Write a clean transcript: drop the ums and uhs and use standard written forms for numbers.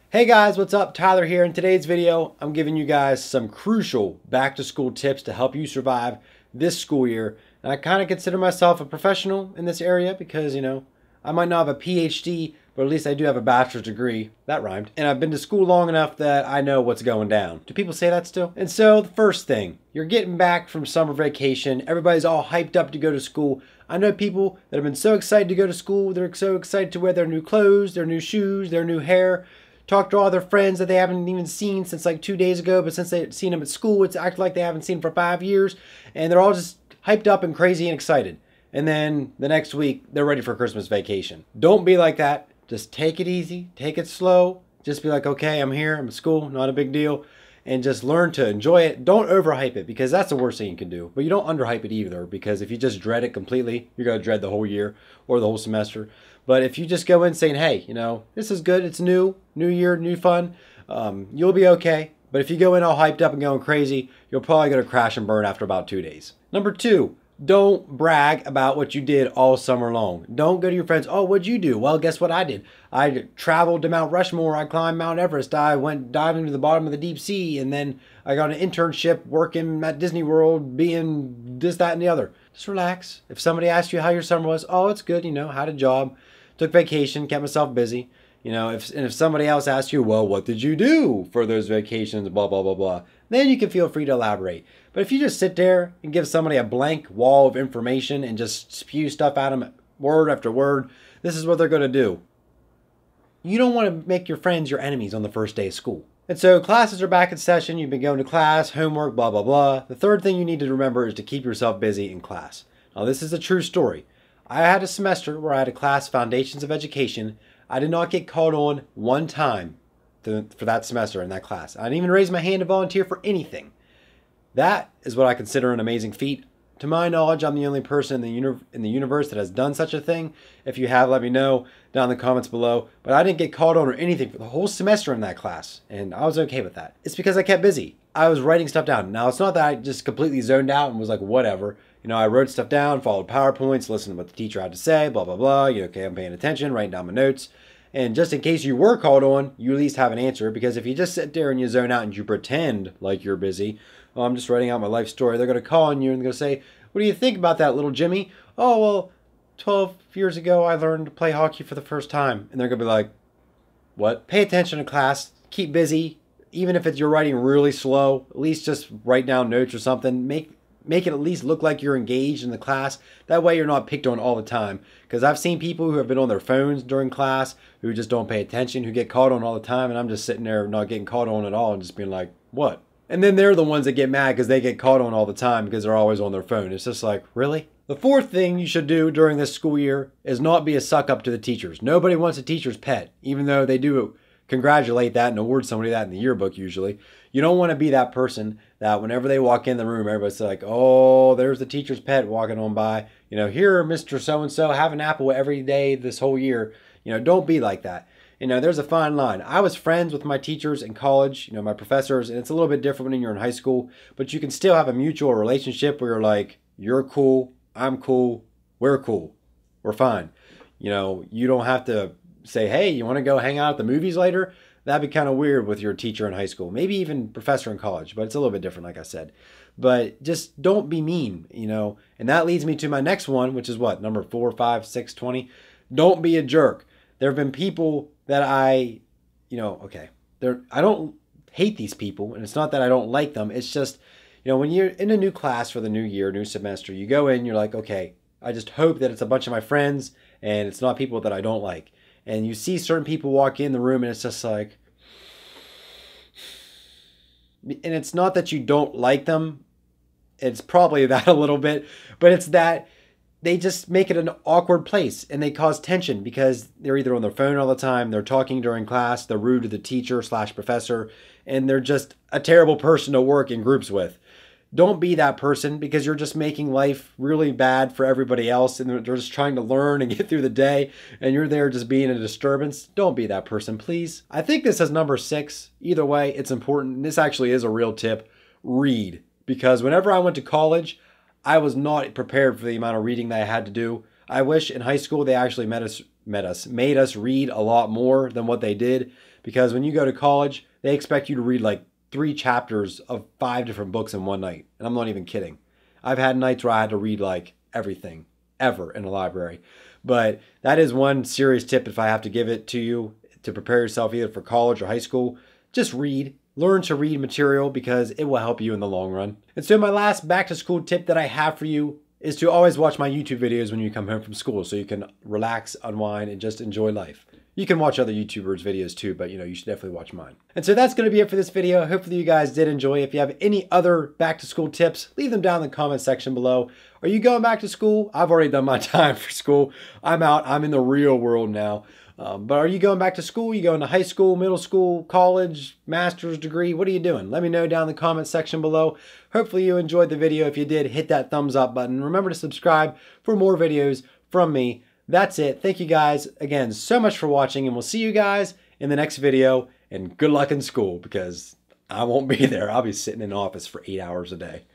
Hey guys, what's up? Tyler here. In today's video, I'm giving you guys some crucial back to school tips to help you survive this school year. And I kind of consider myself a professional in this area because, I might not have a PhD, but at least I do have a bachelor's degree. That rhymed. And I've been to school long enough that I know what's going down. Do people say that still? And so the first thing, you're getting back from summer vacation. Everybody's all hyped up to go to school. I know people that have been so excited to go to school. They're so excited to wear their new clothes, their new shoes, their new hair. Talk to all their friends that they haven't even seen since like 2 days ago, but since they've seen them at school, it's acted like they haven't seen for 5 years, and they're all just hyped up and crazy and excited. And then the next week, they're ready for Christmas vacation. Don't be like that. Just take it easy, take it slow. Just be like, okay, I'm here, I'm at school, not a big deal. And just learn to enjoy it. Don't overhype it because that's the worst thing you can do. But you don't underhype it either because if you just dread it completely, you're going to dread the whole year or the whole semester. But if you just go in saying, hey, this is good, it's new year, new fun, you'll be okay. But if you go in all hyped up and going crazy, you're probably going to crash and burn after about 2 days. Number 2, don't brag about what you did all summer long. Don't go to your friends, oh, what'd you do? Well, guess what I did? I traveled to Mount Rushmore, I climbed Mount Everest, I went diving to the bottom of the deep sea, and then I got an internship working at Disney World, being this, that, and the other. Just relax. If somebody asks you how your summer was, oh, it's good, had a job, took vacation, kept myself busy. If somebody else asks you, well, what did you do for those vacations, blah, blah, blah, blah, then you can feel free to elaborate. But if you just sit there and give somebody a blank wall of information and just spew stuff at them word after word, this is what they're going to do. You don't want to make your friends your enemies on the first day of school. And so classes are back in session. You've been going to class, homework, blah, blah, blah. The third thing you need to remember is to keep yourself busy in class. Now, this is a true story. I had a semester where I had a class, Foundations of Education. I did not get called on one time for that semester in that class. I didn't even raise my hand to volunteer for anything. That is what I consider an amazing feat. To my knowledge, I'm the only person in the universe that has done such a thing. If you have, let me know down in the comments below. But I didn't get called on or anything for the whole semester in that class, and I was okay with that. It's because I kept busy. I was writing stuff down. Now, it's not that I just completely zoned out and was like, whatever. I wrote stuff down, followed PowerPoints, listened to what the teacher had to say, blah, blah, blah. Okay, I'm paying attention, writing down my notes. And just in case you were called on, you at least have an answer. Because if you just sit there and you zone out and you pretend like you're busy, oh, I'm just writing out my life story, they're going to call on you and they're going to say, what do you think about that, little Jimmy? Oh, well, 12 years ago, I learned to play hockey for the first time. And they're going to be like, what? Pay attention to class, keep busy. Even if you're writing really slow, at least just write down notes or something. Make it at least look like you're engaged in the class. That way you're not picked on all the time. Because I've seen people who have been on their phones during class who just don't pay attention, who get called on all the time, and I'm just sitting there not getting called on at all and just being like, what? And then they're the ones that get mad because they get called on all the time because they're always on their phone. It's just like, really? The fourth thing you should do during this school year is not be a suck up to the teachers. Nobody wants a teacher's pet, even though they do congratulate that and award somebody that in the yearbook usually. You don't want to be that person that whenever they walk in the room, everybody's like, oh, there's the teacher's pet walking on by. Here, Mr. So-and-so, have an apple every day this whole year. Don't be like that. There's a fine line. I was friends with my teachers in college, my professors, and it's a little bit different when you're in high school, but you can still have a mutual relationship where you're like, you're cool, I'm cool, we're cool, we're fine. You don't have to say, hey, you want to go hang out at the movies later? That'd be kind of weird with your teacher in high school, maybe even professor in college, but it's a little bit different, like I said. But just don't be mean, and that leads me to my next one, which is what, number 4, 5, 6, 20. Don't be a jerk. There have been people that I don't hate these people, and it's not that I don't like them. It's just, when you're in a new class for the new year, new semester, you go in, you're like, okay, I just hope that it's a bunch of my friends and it's not people that I don't like. And you see certain people walk in the room and it's just like, and it's not that you don't like them. It's probably that a little bit, but it's that they just make it an awkward place and they cause tension because they're either on their phone all the time, they're talking during class, they're rude to the teacher / professor, and they're just a terrible person to work in groups with. Don't be that person because you're just making life really bad for everybody else and they're just trying to learn and get through the day and you're there just being a disturbance. Don't be that person, please. I think this is number 6. Either way, it's important. This actually is a real tip. Read. Because whenever I went to college, I was not prepared for the amount of reading that I had to do. I wish in high school they actually made us read a lot more than what they did because when you go to college, they expect you to read like 3 chapters of 5 different books in one night. And I'm not even kidding. I've had nights where I had to read like everything ever in a library. But that is one serious tip if I have to give it to you to prepare yourself either for college or high school. Just read. Learn to read material because it will help you in the long run. And so my last back to school tip that I have for you is to always watch my YouTube videos when you come home from school so you can relax, unwind, and just enjoy life. You can watch other YouTubers' videos too, but you should definitely watch mine. And so that's going to be it for this video. Hopefully you guys did enjoy. If you have any other back to school tips, leave them down in the comment section below. Are you going back to school? I've already done my time for school. I'm out. I'm in the real world now. But are you going back to school? You going to high school, middle school, college, master's degree? What are you doing? Let me know down in the comment section below. Hopefully you enjoyed the video. If you did, hit that thumbs up button. Remember to subscribe for more videos from me. That's it. Thank you guys again so much for watching, and we'll see you guys in the next video. And good luck in school because I won't be there. I'll be sitting in office for 8 hours a day.